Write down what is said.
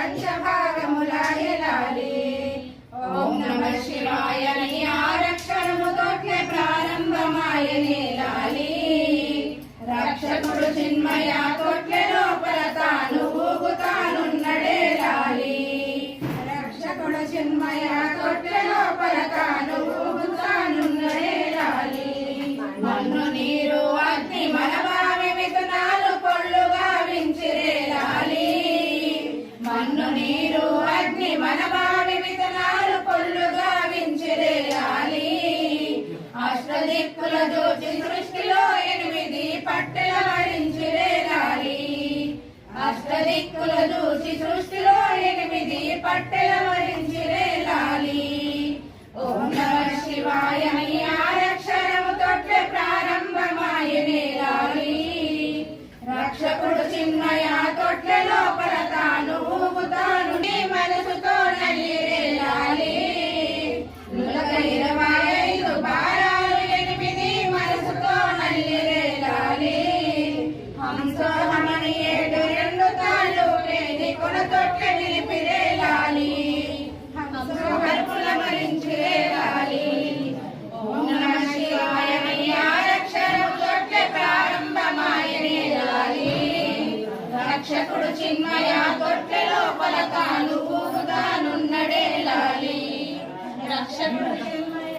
పంచభాగములాడే లాలి. ఓం నమః శివాయని ఆరక్షణము తోట్లే ప్రారంభమాయనే లాలి. రక్షకుడు చిన్మయ తోట్లే లోపల తాను ఊగుతానున్నడే లాలి. రక్షకుడు చిన్మయ తోట్లే లోపల తాను ఊగుతానున్నడే లాలి. మన్ను నీరు అగ్ని మనవామి మిథునాలు పొళ్ళుగా వించిరే లాలి. మన్ను నీరు అగ్ని మనవామి మిథునాలు పొళ్ళుగా వించిరే లాలి. అష్టదిక్కుల జోచి సృష్టిలో 8 పట్టెల వడించిరే లాలి. అష్టదిక్కుల జోచి సృష్టిలో 8 పట్టెల వడించిరే లాలి. ఓం నమః శివాయ నీ ఆరక్షణము తోట్లే ప్రారంభమాయనే లాలి. రక్షకుడు చిన్మయ తోట్లే లోపల తాను ఊగుతాను నీ మనసుతో నల్లిరే లాలి. 25 భారాలు 8 మనసుతో నల్లిరే లాలి. హంసోహమని 7 తాళ్ళు లేని కొన తోట్లే నిలిపిరే లాలి. హంసోహర్పుల మరించిరే లాలి. ఓం నమః శివాయ నీ ఆరక్షణము తోట్లే ప్రారంభమాయనే లాలి. రక్షకుడు చిన్మయ తోట్లే లోపల తాను ఊగుతానున్నడే లాలి. రక్షకుడు